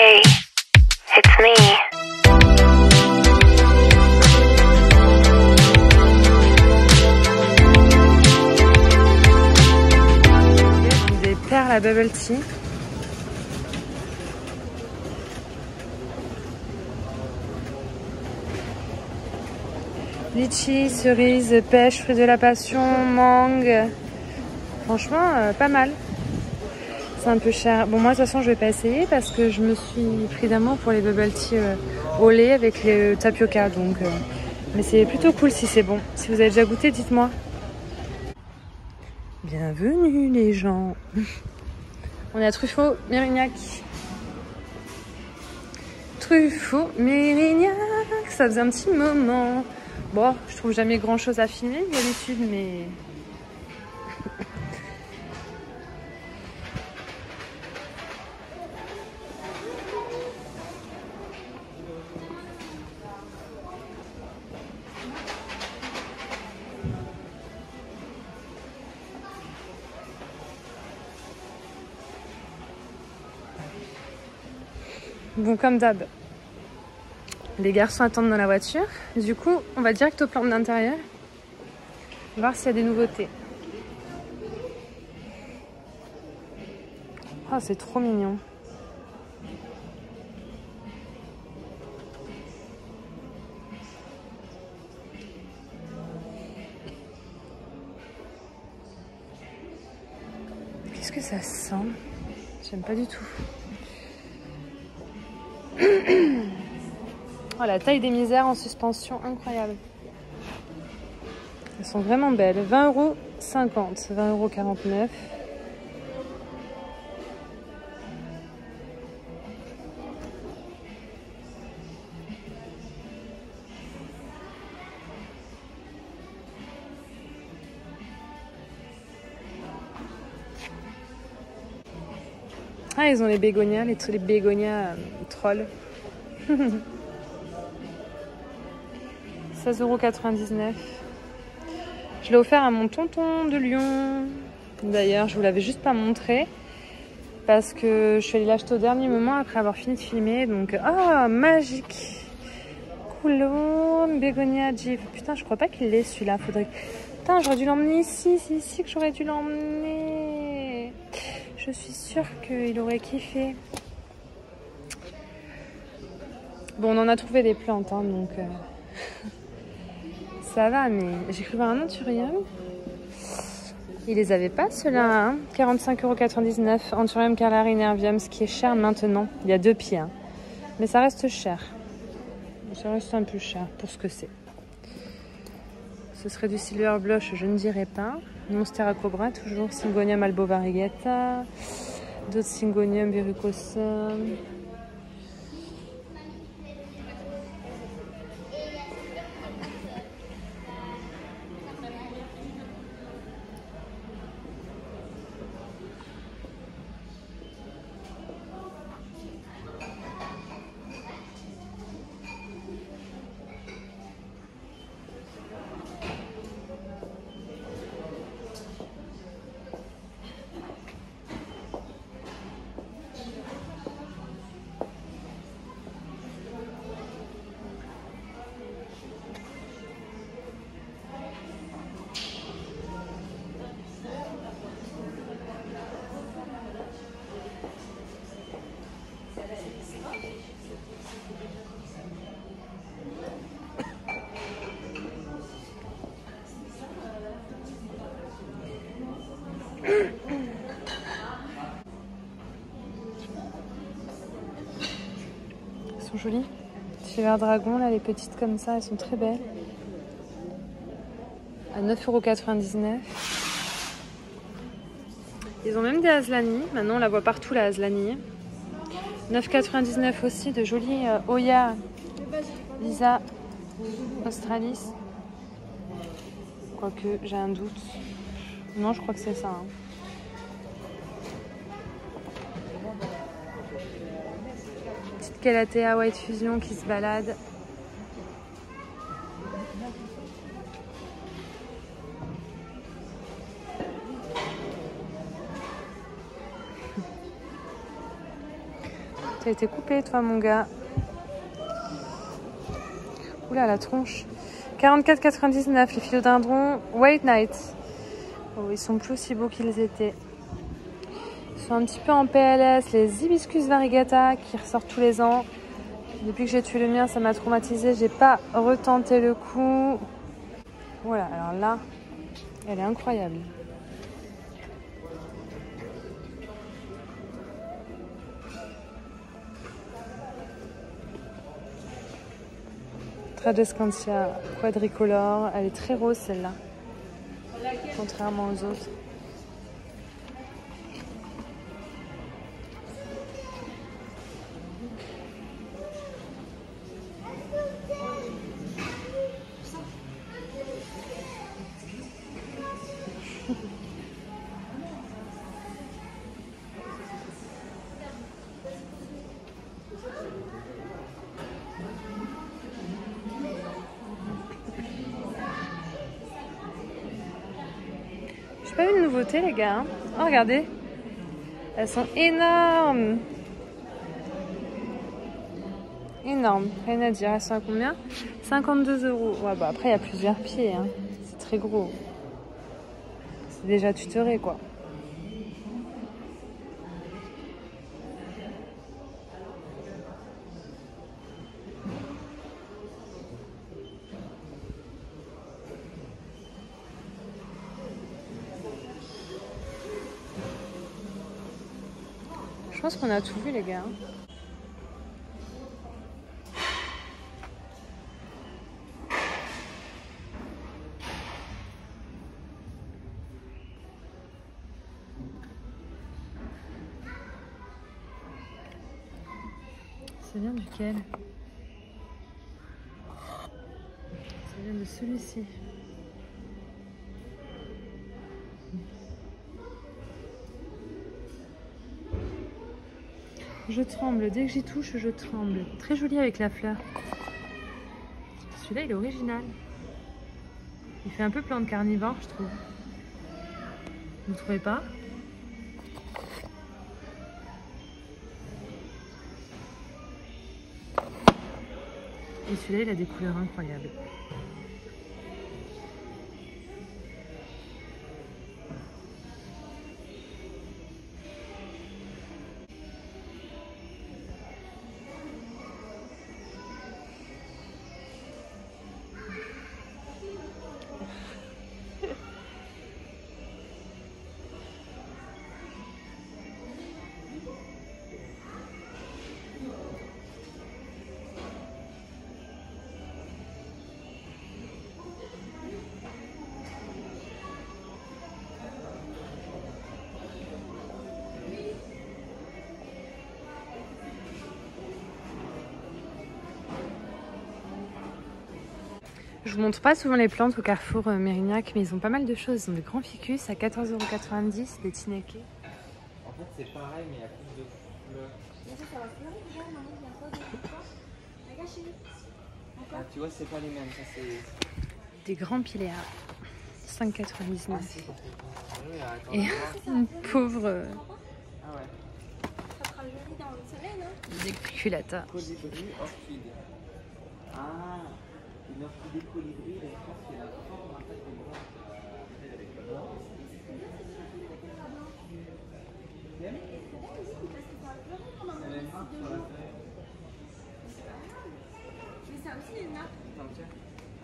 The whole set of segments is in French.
Hey, it's me. Des perles à bubble tea. Litchi, cerise, pêche, fruits de la passion, mangue. Franchement, pas mal. C'est un peu cher. Bon, moi, de toute façon, je vais pas essayer parce que je me suis pris d'amour pour les bubble tea au lait avec les tapioca. Donc, mais c'est plutôt cool si c'est bon. Si vous avez déjà goûté, dites-moi. Bienvenue les gens. On est à Truffaut, Mérignac. Truffaut, Mérignac. Ça faisait un petit moment. Bon, je trouve jamais grand chose à filmer d'habitude, mais... Bon, comme d'hab, les garçons attendent dans la voiture. Du coup, on va direct au plan d'intérieur. Voir s'il y a des nouveautés. Oh, c'est trop mignon. Qu'est-ce que ça sent? J'aime pas du tout. Oh, la taille des misères en suspension, incroyable. Elles sont vraiment belles. 20,50 €, 20,49 €. Ah, ils ont les bégonias, les bégonias trolls. 16,99 €. Je l'ai offert à mon tonton de Lyon. D'ailleurs, je vous l'avais juste pas montré. Parce que je suis allée l'acheter au dernier moment après avoir fini de filmer. Donc, oh, magique. Coulon, bégonia Jeep. Putain, je crois pas qu'il l'ait celui-là. Faudrait... Putain, j'aurais dû l'emmener ici. C'est ici que j'aurais dû l'emmener. Je suis sûre qu'il aurait kiffé. Bon, on en a trouvé des plantes, hein, donc... ça va, mais j'ai cru voir un anthurium. Ils les avaient pas, ceux-là, hein. 45,99 €. Anthurium carlari nervium, ce qui est cher maintenant. Il y a 2 pieds, hein. Mais ça reste cher. Ça reste un peu cher pour ce que c'est. Ce serait du silver blush, je ne dirais pas. Monstera cobra, toujours. Syngonium albo variegata. D'autres Syngonium verrucosum. Elles sont jolies. Silver dragon, là, les petites comme ça, elles sont très belles. À 9,99 €. Ils ont même des Aslani. Maintenant, on la voit partout, la Aslani. 9,99 € aussi, de jolis Oya Lisa Australis. Quoique, j'ai un doute. Non, je crois que c'est ça. Hein. Petite Calathea White Fusion qui se balade. t'as été coupé, toi, mon gars. Oula, la tronche. 44,99 les philodendrons White Night. Oh, ils sont plus aussi beaux qu'ils étaient. Ils sont un petit peu en PLS. Les hibiscus variegata qui ressortent tous les ans. Depuis que j'ai tué le mien, ça m'a traumatisé. J'ai pas retenté le coup. Voilà, alors là, elle est incroyable. Tradescantia quadricolore. Elle est très rose celle-là. Contrairement aux autres. J'ai pas vu de nouveauté les gars. Oh regardez. Elles sont énormes. Énorme. Rien à dire. Elles sont à combien? 52 €. Ouais, bah après il y a plusieurs pieds. Hein. C'est très gros. C'est déjà tutoré quoi. Je pense qu'on a tout vu les gars. Ça vient duquel? Ça vient de celui-ci. Je tremble, dès que j'y touche, je tremble. Très joli avec la fleur. Celui-là, il est original. Il fait un peu plante carnivore, je trouve. Vous ne trouvez pas? Et celui-là, il a des couleurs incroyables. Je vous montre pas souvent les plantes au Carrefour Mérignac, mais ils ont pas mal de choses. Ils ont des grands ficus à 14,90 €, des tinekés. En fait, c'est pareil, mais il y a plus de fleurs. Ah, tu vois, c'est pas les mêmes. Ça, c'est... Des grands piléas, 5,99 Ah, si, parce que... Et une pauvre Ah ouais. Ça sera joli dans le soleil, non? déculata. Colibri, orchidée. Ah, une orchidée colibri, je pense qu'il y a la forme en fait de blanc. Avec le blanc. Mais ça aussi, une nappe. Non, tiens.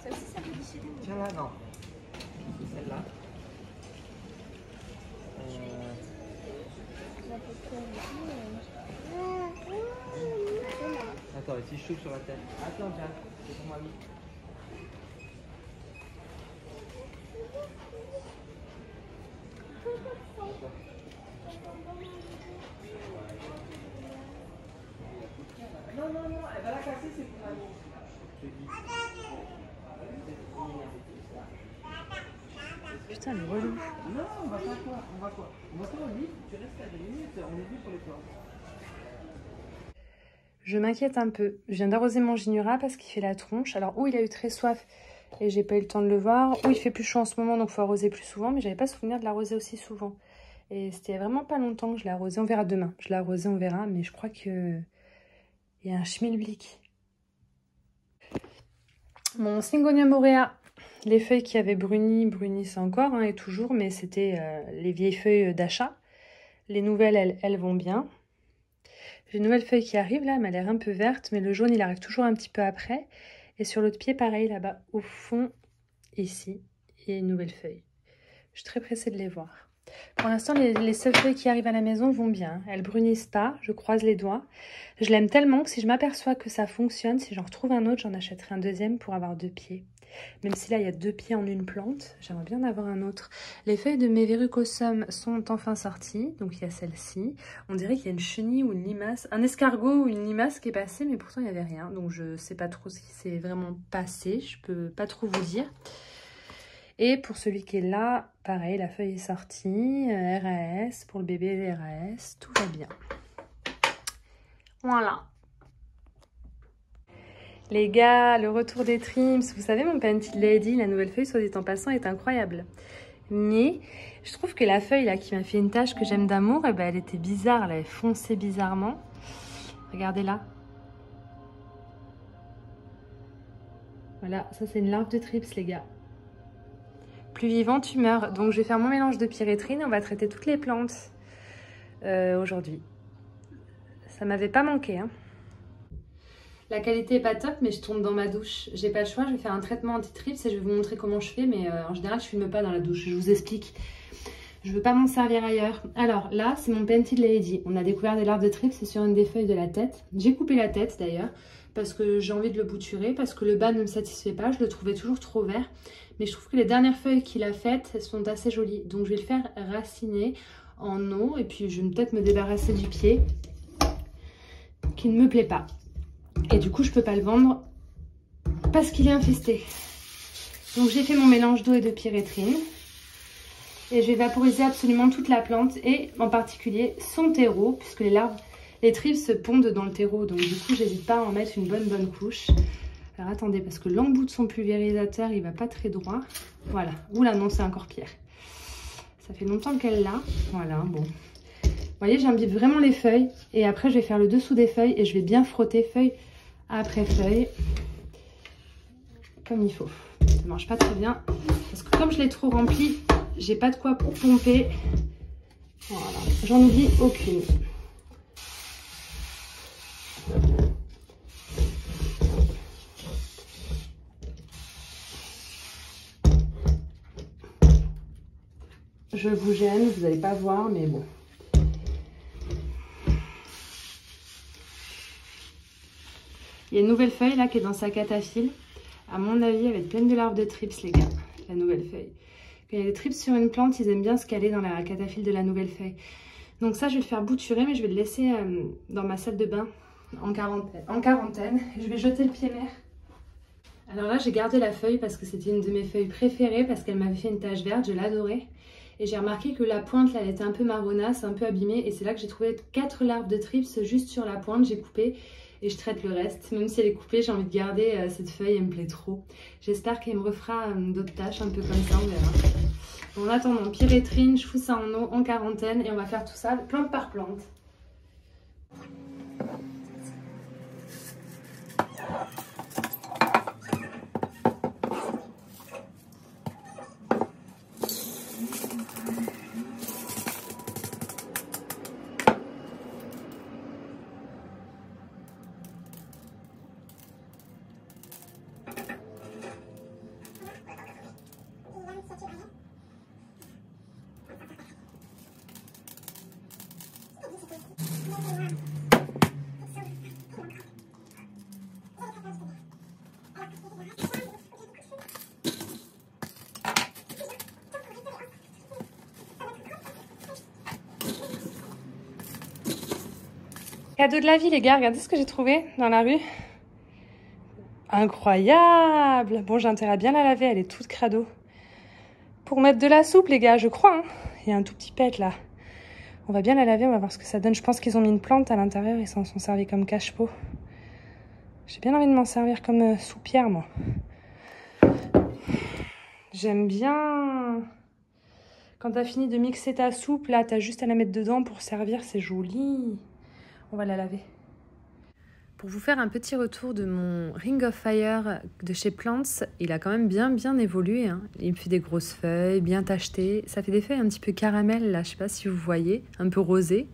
Ça aussi, ça peut déchirer. Tiens là, non. C'est celle-là. Attends, si je chauffe sur la tête. Attends, tiens. C'est pour mamie. Non, non, non, elle va la casser, c'est pour mamie. Je te dis. Putain, le relou. Non, on va faire quoi? On va quoi? On va faire au lit, tu restes à 2 minutes, on est venu pour les plantes. Je m'inquiète un peu. Je viens d'arroser mon Ginura parce qu'il fait la tronche. Alors, ou il a eu très soif et j'ai pas eu le temps de le voir, ou il fait plus chaud en ce moment, donc il faut arroser plus souvent, mais j'avais pas souvenir de l'arroser aussi souvent. Et c'était vraiment pas longtemps que je l'ai arrosé. On verra demain. Je l'ai arrosé, on verra, mais je crois que Il y a un schmilblick. Mon Syngonium aurea, les feuilles qui avaient bruni, brunissent encore, hein, et toujours, mais c'était les vieilles feuilles d'achat. Les nouvelles, elles vont bien. J'ai une nouvelle feuille qui arrive, là, elle m'a l'air un peu verte, mais le jaune, il arrive toujours un petit peu après. Et sur l'autre pied, pareil, là-bas, au fond, ici, il y a une nouvelle feuille. Je suis très pressée de les voir. Pour l'instant, les seules feuilles qui arrivent à la maison vont bien. Elles brunissent pas, je croise les doigts. Je l'aime tellement que si je m'aperçois que ça fonctionne, si j'en retrouve un autre, j'en achèterai un deuxième pour avoir 2 pieds. Même si là, il y a 2 pieds en une plante, j'aimerais bien en avoir un autre. Les feuilles de mes verrucosum sont enfin sorties, donc il y a celle-ci. On dirait qu'il y a une chenille ou une limace, un escargot ou une limace qui est passé, mais pourtant il n'y avait rien. Donc je sais pas trop ce qui s'est vraiment passé, je peux pas trop vous dire. Et pour celui qui est là, pareil, la feuille est sortie, RAS, pour le bébé RAS, tout va bien. Voilà. Les gars, le retour des trims, vous savez, mon Painted Lady, la nouvelle feuille, soit dit en passant, est incroyable. Mais je trouve que la feuille là qui m'a fait une tache que j'aime d'amour, eh ben, elle était bizarre, elle avait foncé bizarrement. Regardez là. Voilà, ça c'est une larve de trips, les gars. Plus vivant, tu meurs. Donc je vais faire mon mélange de pyréthrine. On va traiter toutes les plantes aujourd'hui. Ça m'avait pas manqué. Hein. La qualité est pas top, mais je tourne dans ma douche. J'ai pas le choix, je vais faire un traitement anti-trips et je vais vous montrer comment je fais. Mais en général, je filme pas dans la douche. Je vous explique. Je veux pas m'en servir ailleurs. Alors là, c'est mon Painted Lady. On a découvert des larves de trips, c'est sur une des feuilles de la tête. J'ai coupé la tête d'ailleurs parce que j'ai envie de le bouturer, parce que le bas ne me satisfait pas. Je le trouvais toujours trop vert. Mais je trouve que les dernières feuilles qu'il a faites, elles sont assez jolies. Donc je vais le faire raciner en eau. Et puis je vais peut-être me débarrasser du pied qui ne me plaît pas. Et du coup, je peux pas le vendre parce qu'il est infesté. Donc j'ai fait mon mélange d'eau et de pyréthrine. Et je vais vaporiser absolument toute la plante et en particulier son terreau, puisque les trips se pondent dans le terreau. Donc du coup, j'hésite pas à en mettre une bonne couche. Alors attendez, parce que l'embout de son pulvérisateur, il va pas très droit. Voilà. Oula, non, c'est encore pire. Ça fait longtemps qu'elle l'a. Voilà, bon. Vous voyez, j'imbibe vraiment les feuilles. Et après, je vais faire le dessous des feuilles et je vais bien frotter feuille après feuille. Comme il faut. Ça marche pas très bien. Parce que comme je l'ai trop rempli, j'ai pas de quoi pomper. Voilà. J'en oublie aucune. Je vous gêne, vous n'allez pas voir, mais bon. Il y a une nouvelle feuille là qui est dans sa cataphylle. À mon avis, elle va être pleine de larves de trips, les gars. La nouvelle feuille. Quand il y a des trips sur une plante, ils aiment bien se caler dans la cataphylle de la nouvelle feuille. Donc ça, je vais le faire bouturer, mais je vais le laisser dans ma salle de bain en quarantaine. Je vais jeter le pied mère. Alors là, j'ai gardé la feuille parce que c'était une de mes feuilles préférées, parce qu'elle m'avait fait une tache verte, je l'adorais. Et j'ai remarqué que la pointe, là, elle était un peu marronasse, un peu abîmée. Et c'est là que j'ai trouvé 4 larves de trips juste sur la pointe. J'ai coupé et je traite le reste. Même si elle est coupée, j'ai envie de garder cette feuille, elle me plaît trop. J'espère qu'elle me refera d'autres tâches un peu comme ça, on verra. Bon, en attendant, pyréthrine, je fous ça en eau, en quarantaine. Et on va faire tout ça plante par plante. Cadeau de la vie, les gars, regardez ce que j'ai trouvé dans la rue. Incroyable! Bon, j'ai intérêt à bien la laver, elle est toute crado. Pour mettre de la soupe, les gars, je crois. Hein. Il y a un tout petit pet là. On va bien la laver, on va voir ce que ça donne. Je pense qu'ils ont mis une plante à l'intérieur, ils s'en sont servis comme cache-pot. J'ai bien envie de m'en servir comme soupière, moi. J'aime bien... Quand t'as fini de mixer ta soupe, là, t'as juste à la mettre dedans pour servir, c'est joli. On va la laver. Pour vous faire un petit retour de mon Ring of Fire de chez Plants, il a quand même bien évolué, hein. Il me fait des grosses feuilles, bien tachetées. Ça fait des feuilles un petit peu caramel, là, je sais pas si vous voyez, un peu rosé.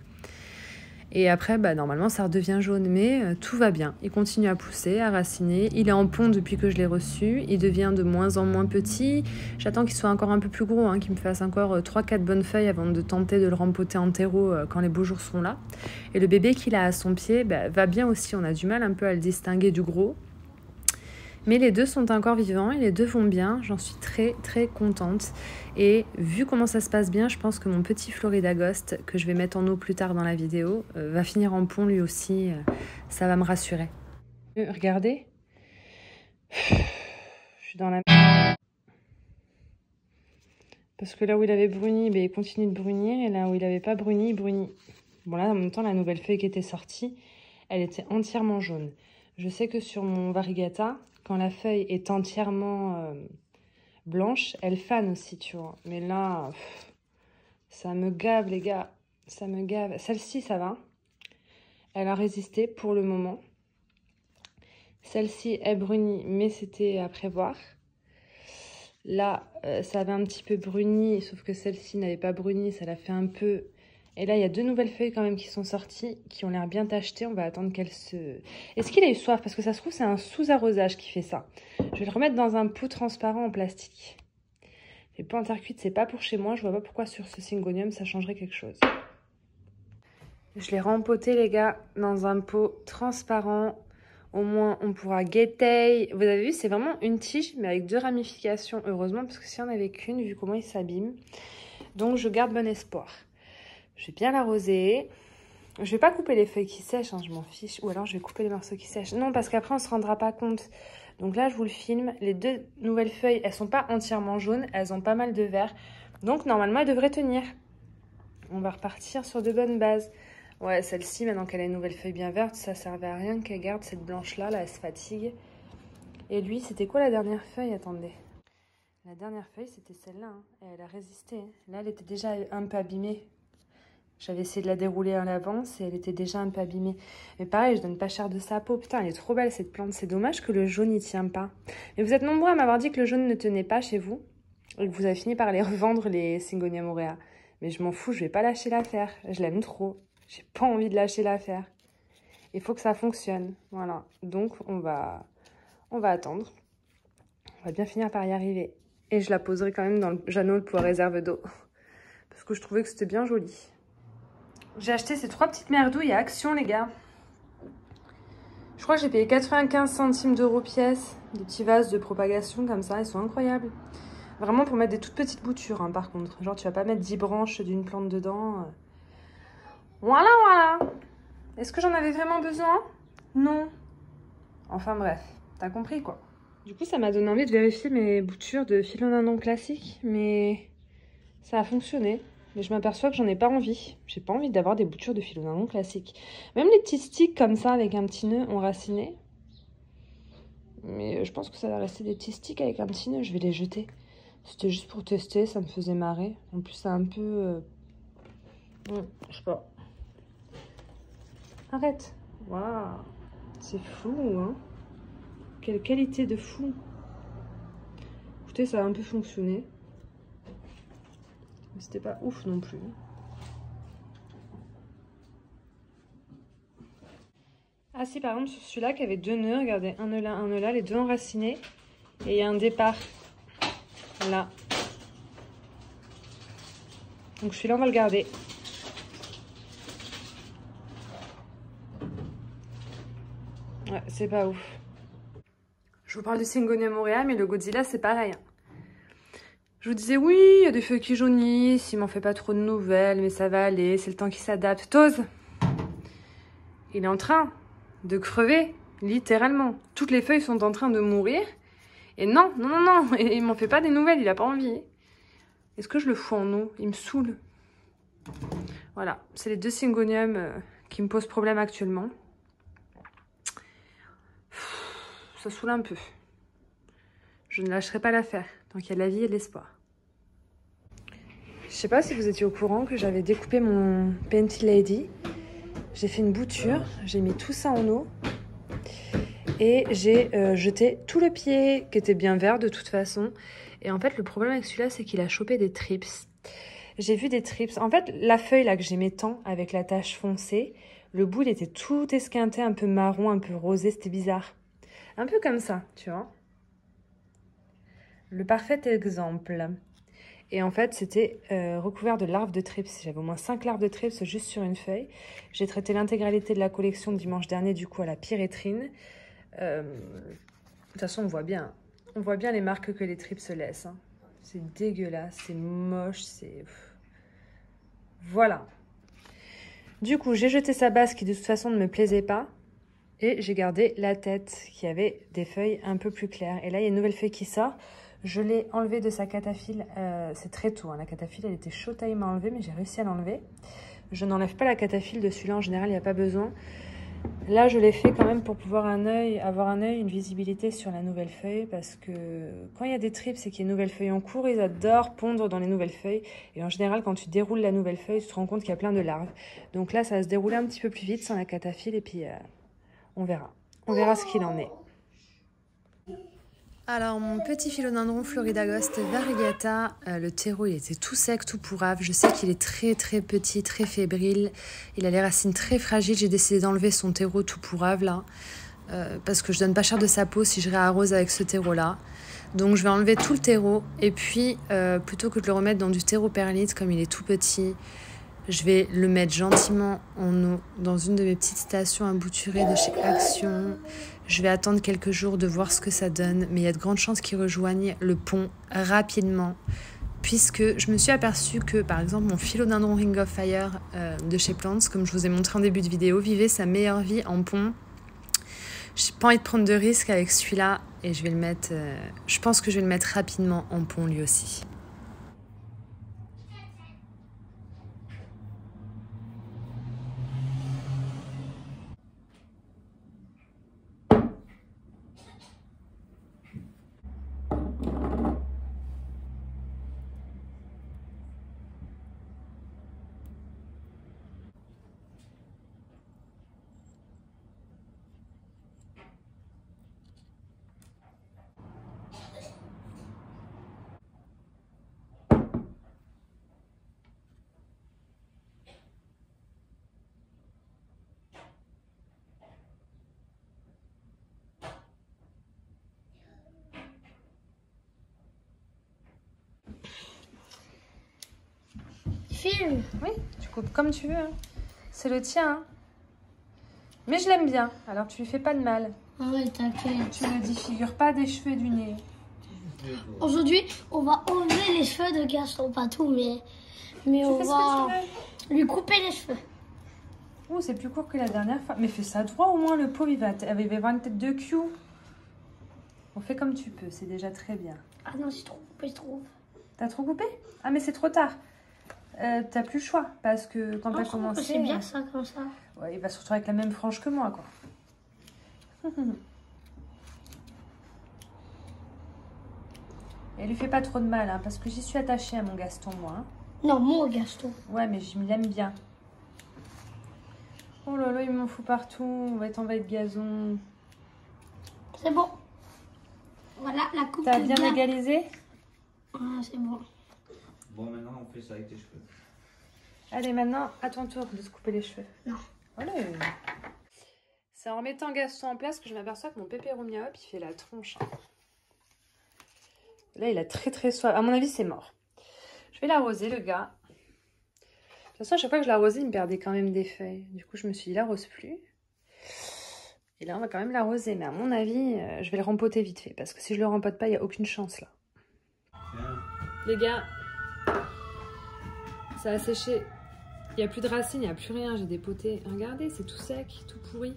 Et après, normalement, ça redevient jaune, mais tout va bien. Il continue à pousser, à raciner. Il est en pont depuis que je l'ai reçu. Il devient de moins en moins petit. J'attends qu'il soit encore un peu plus gros, hein, qu'il me fasse encore 3-4 bonnes feuilles avant de tenter de le rempoter en terreau quand les beaux jours seront là. Et le bébé qu'il a à son pied va bien aussi. On a du mal un peu à le distinguer du gros. Mais les deux sont encore vivants et les deux vont bien. J'en suis très contente. Et vu comment ça se passe bien, je pense que mon petit Florida Ghost, que je vais mettre en eau plus tard dans la vidéo, va finir en pont lui aussi. Ça va me rassurer. Regardez. Je suis dans la... Parce que là où il avait bruni, il continue de brunir. Et là où il n'avait pas bruni, il brunit. Bon là, en même temps, la nouvelle feuille qui était sortie, elle était entièrement jaune. Je sais que sur mon Variegata, quand la feuille est entièrement blanche, elle fane aussi, tu vois. Mais là, ça me gave, les gars. Ça me gave. Celle-ci, ça va. Elle a résisté pour le moment. Celle-ci, elle brunit, mais c'était à prévoir. Là, ça avait un petit peu bruni, sauf que celle-ci n'avait pas bruni, ça l'a fait un peu... Et là, il y a 2 nouvelles feuilles quand même qui sont sorties, qui ont l'air bien tachetées. On va attendre qu'elles se... Est-ce qu'il a eu soif? Parce que ça se trouve, c'est un sous-arrosage qui fait ça. Je vais le remettre dans un pot transparent en plastique. Les pots en terre cuite, c'est pas pour chez moi. Je vois pas pourquoi sur ce Syngonium, ça changerait quelque chose. Je l'ai rempoté, les gars, dans un pot transparent. Au moins, on pourra guetter. Vous avez vu, c'est vraiment une tige, mais avec 2 ramifications. Heureusement, parce que si on avait qu'une, vu comment il s'abîme. Donc, je garde bon espoir. Je vais bien l'arroser. Je vais pas couper les feuilles qui sèchent, hein, je m'en fiche. Ou alors je vais couper les morceaux qui sèchent. Non, parce qu'après on se rendra pas compte. Donc là, je vous le filme. Les 2 nouvelles feuilles, elles sont pas entièrement jaunes. Elles ont pas mal de vert. Donc normalement, elles devraient tenir. On va repartir sur de bonnes bases. Ouais, celle-ci, maintenant qu'elle a une nouvelle feuille bien verte, ça servait à rien qu'elle garde cette blanche-là. Là, elle se fatigue. Et lui, c'était quoi la dernière feuille? Attendez. La dernière feuille, c'était celle-là. Hein. Et elle a résisté. Là, elle était déjà un peu abîmée. J'avais essayé de la dérouler à l'avance et elle était déjà un peu abîmée. Mais pareil, je donne pas cher de sa peau. Putain, elle est trop belle cette plante. C'est dommage que le jaune n'y tient pas. Mais vous êtes nombreux à m'avoir dit que le jaune ne tenait pas chez vous. Et que vous avez fini par les revendre, les Syngonium aurea. Mais je m'en fous, je vais pas lâcher l'affaire. Je l'aime trop. J'ai pas envie de lâcher l'affaire. Il faut que ça fonctionne. Voilà. Donc, on va attendre. On va bien finir par y arriver. Et je la poserai quand même dans le Jeannot pour réserve d'eau. Parce que je trouvais que c'était bien joli. J'ai acheté ces 3 petites merdouilles à Action, les gars. Je crois que j'ai payé 95 centimes d'euros pièce. Des petits vases de propagation comme ça, ils sont incroyables. Vraiment pour mettre des toutes petites boutures, hein, par contre. Genre, tu vas pas mettre 10 branches d'une plante dedans. Voilà. Est-ce que j'en avais vraiment besoin? Non. Enfin bref, t'as compris quoi. Du coup, ça m'a donné envie de vérifier mes boutures de philodendron classique, mais ça a fonctionné. Mais je m'aperçois que j'en ai pas envie. J'ai pas envie d'avoir des boutures de philodendron classique. Même les petits sticks comme ça avec un petit nœud ont raciné. Mais je pense que ça va rester des petits sticks avec un petit nœud. Je vais les jeter. C'était juste pour tester, ça me faisait marrer. En plus, c'est un peu... je sais pas. Arrête. Waouh. C'est fou, hein. Quelle qualité de fou. Écoutez, ça a un peu fonctionné. C'était pas ouf non plus. Ah si, par exemple, sur celui-là qui avait 2 nœuds, regardez, un nœud là, les 2 enracinés. Et il y a un départ là. Donc celui-là, on va le garder. Ouais, c'est pas ouf. Je vous parle du Syngonium aurea, mais le Godzilla, c'est pareil. Je vous disais, oui, il y a des feuilles qui jaunissent, il m'en fait pas trop de nouvelles, mais ça va aller, c'est le temps qui s'adapte. Tose, il est en train de crever, littéralement. Toutes les feuilles sont en train de mourir. Et non, et il m'en fait pas des nouvelles, il a pas envie. Est-ce que je le fous en eau? Il me saoule. Voilà, c'est les 2 Syngonium qui me posent problème actuellement. Ça saoule un peu. Je ne lâcherai pas l'affaire, tant qu'il y a de la vie et de l'espoir. Je sais pas si vous étiez au courant que j'avais découpé mon Painted Lady. J'ai fait une bouture, j'ai mis tout ça en eau. Et j'ai jeté tout le pied, qui était bien vert de toute façon. Et en fait, le problème avec celui-là, c'est qu'il a chopé des trips. J'ai vu des trips. En fait, la feuille là que j'aimais tant, avec la tache foncée, le bout, il était tout esquinté, un peu marron, un peu rosé, c'était bizarre. Un peu comme ça, tu vois. Le parfait exemple. Et en fait, c'était recouvert de larves de trips. J'avais au moins 5 larves de trips juste sur une feuille. J'ai traité l'intégralité de la collection dimanche dernier, du coup, à la pyrétrine. De toute façon, on voit bien les marques que les trips se laissent. Hein. C'est dégueulasse, c'est moche, c'est... Voilà. Du coup, j'ai jeté sa base qui, de toute façon, ne me plaisait pas. Et j'ai gardé la tête qui avait des feuilles un peu plus claires. Et là, il y a une nouvelle feuille qui sort. Je l'ai enlevée de sa cataphylle. C'est très tôt. Hein. La cataphylle, elle était chaude à m'enlever, mais j'ai réussi à l'enlever. Je n'enlève pas la cataphylle de celui-là. En général, il n'y a pas besoin. Là, je l'ai fait quand même pour pouvoir avoir un œil, une visibilité sur la nouvelle feuille. Parce que quand il y a des trips et qu'il y a une nouvelle feuille en cours, ils adorent pondre dans les nouvelles feuilles. Et en général, quand tu déroules la nouvelle feuille, tu te rends compte qu'il y a plein de larves. Donc là, ça va se dérouler un petit peu plus vite sans la cataphylle. Et puis, on verra. On verra ce qu'il en est. Alors, mon petit philodendron Floridagost variegata, le terreau, il était tout sec, tout pourrave. Je sais qu'il est très petit, très fébrile. Il a les racines très fragiles. J'ai décidé d'enlever son terreau tout pourrave, là. Parce que je donne pas cher de sa peau si je réarrose avec ce terreau-là. Donc, je vais enlever tout le terreau. Et puis, plutôt que de le remettre dans du terreau perlite, comme il est tout petit, je vais le mettre gentiment en eau dans une de mes petites stations embouturées de chez Action. Je vais attendre quelques jours de voir ce que ça donne, mais il y a de grandes chances qu'il rejoigne le pont rapidement, puisque je me suis aperçue que, par exemple, mon philodendron Ring of Fire de chez Plants, comme je vous ai montré en début de vidéo, vivait sa meilleure vie en pont. J'ai pas envie de prendre de risques avec celui-là, et je vais le mettre. Je pense que je vais le mettre rapidement en pont lui aussi. Film. Oui, tu coupes comme tu veux. Hein. C'est le tien. Hein. Mais je l'aime bien, alors tu lui fais pas de mal. Ah ouais, t'inquiète. Tu ne défigures pas des cheveux et du nez. Aujourd'hui, on va enlever les cheveux de Gaston, pas tout, mais on va lui couper les cheveux. Oh, c'est plus court que la dernière fois. Mais fais ça droit au moins, le pauvre, il va avoir une tête de Q. On fait comme tu peux, c'est déjà très bien. Ah non, c'est trop coupé, je trouve. T'as trop coupé? Ah, mais c'est trop tard. T'as plus le choix, parce que quand t'as commencé... C'est bien ça, comme ça. Ouais, il va se retrouver avec la même frange que moi, quoi. Et lui fait pas trop de mal, hein, parce que j'y suis attachée à mon Gaston, moi. Hein. Non, mon Gaston. Ouais, mais je l'aime bien. Oh là là, il m'en fout partout. On va être en veille de gazon. C'est bon. Voilà, la coupe. T'as bien égalisé? Ah, c'est bon. Bon, maintenant, on fait ça avec tes cheveux. Allez, maintenant, à ton tour de se couper les cheveux. Non. Allez. C'est en remettant Gaston en place que je m'aperçois que mon pépéro miaop, il fait la tronche. Là, il a très soif. À mon avis, c'est mort. Je vais l'arroser, le gars. De toute façon, à chaque fois que je l'arrosais, il me perdait quand même des feuilles. Du coup, je me suis dit, il l'arrose plus. Et là, on va quand même l'arroser. Mais à mon avis, je vais le rempoter vite fait. Parce que si je le rempote pas, il n'y a aucune chance, là. Les gars, ça a séché. Il n'y a plus de racines, il n'y a plus rien. J'ai dépoté. Regardez, c'est tout sec, tout pourri.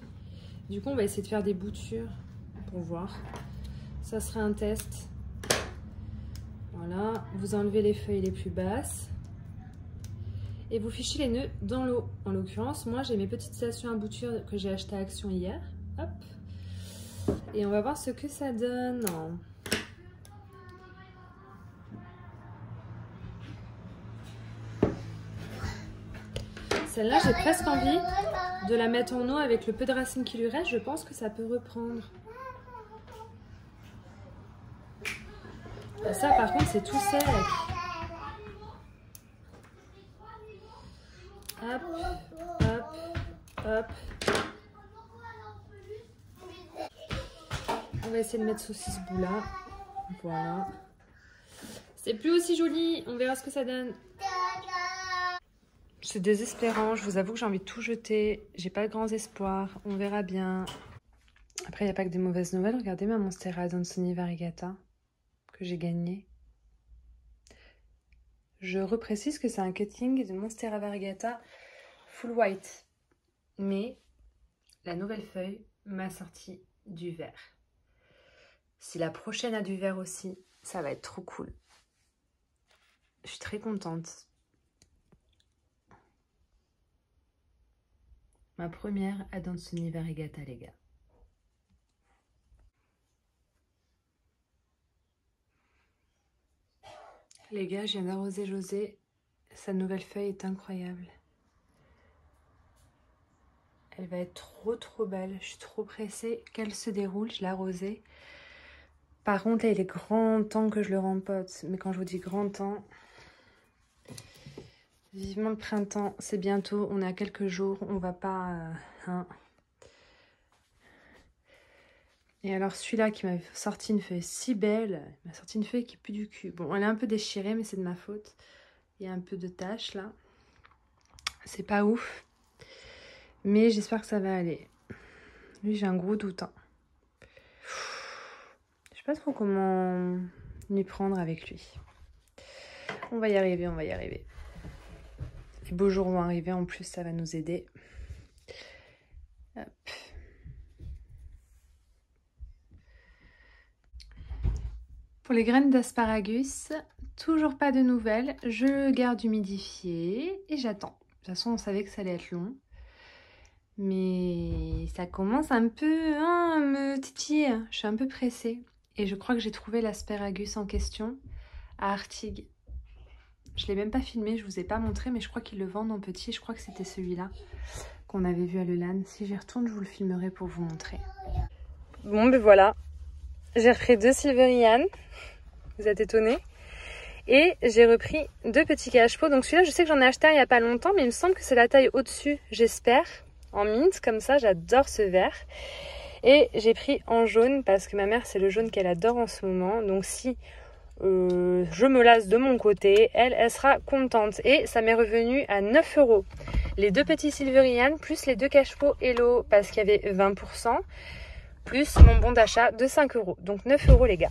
Du coup, on va essayer de faire des boutures pour voir. Ça sera un test. Voilà, vous enlevez les feuilles les plus basses. Et vous fichez les nœuds dans l'eau. En l'occurrence, moi, j'ai mes petites stations à bouture que j'ai achetées à Action hier. Hop. Et on va voir ce que ça donne. Celle-là, j'ai presque envie de la mettre en eau avec le peu de racines qui lui reste, je pense que ça peut reprendre. Et ça par contre c'est tout sec. Hop, hop, hop. On va essayer de mettre saucisse boula. Voilà. C'est plus aussi joli, on verra ce que ça donne. C'est désespérant, je vous avoue que j'ai envie de tout jeter. J'ai pas de grands espoirs, on verra bien. Après, il n'y a pas que des mauvaises nouvelles. Regardez ma Monstera Adansonii Variegata que j'ai gagnée. Je reprécise que c'est un cutting de Monstera Variegata full white. Mais la nouvelle feuille m'a sorti du vert. Si la prochaine a du vert aussi, ça va être trop cool. Je suis très contente. Ma première Adansonii Variegata, les gars. Les gars, je viens d'arroser José. Sa nouvelle feuille est incroyable. Elle va être trop belle. Je suis trop pressée qu'elle se déroule. Je l'ai arrosée. Par contre, là, il est grand temps que je le rempote. Mais quand je vous dis grand temps, vivement le printemps, c'est bientôt. On a quelques jours. On va pas... hein. Et alors celui-là qui m'a sorti une feuille si belle, il m'a sorti une feuille qui pue du cul. Bon, elle est un peu déchirée, mais c'est de ma faute. Il y a un peu de taches là. C'est pas ouf. Mais j'espère que ça va aller. Lui, j'ai un gros doute. Hein. Je sais pas trop comment m'y prendre avec lui. On va y arriver, on va y arriver. Les beaux jours vont arriver, en plus ça va nous aider. Hop. Pour les graines d'asparagus, toujours pas de nouvelles. Je garde humidifié et j'attends. De toute façon, on savait que ça allait être long. Mais ça commence un peu à me titiller. Je suis un peu pressée. Et je crois que j'ai trouvé l'asparagus en question à Artigues. Je ne l'ai même pas filmé, je ne vous ai pas montré, mais je crois qu'ils le vendent en petit. Je crois que c'était celui-là qu'on avait vu à Lelan. Si j'y retourne, je vous le filmerai pour vous montrer. Bon, ben voilà. J'ai repris 2 Silverian. Vous êtes étonnés? Et j'ai repris 2 petits cachepot. Donc celui-là, je sais que j'en ai acheté un il n'y a pas longtemps, mais il me semble que c'est la taille au-dessus, j'espère. En mint, comme ça, j'adore ce vert. Et j'ai pris en jaune, parce que ma mère, c'est le jaune qu'elle adore en ce moment. Donc si je me lasse de mon côté, elle sera contente. Et ça m'est revenu à 9 €. Les 2 petits Silverian, plus les 2 cachepot Hello, parce qu'il y avait 20%. Plus mon bon d'achat de 5 €. Donc 9 € les gars.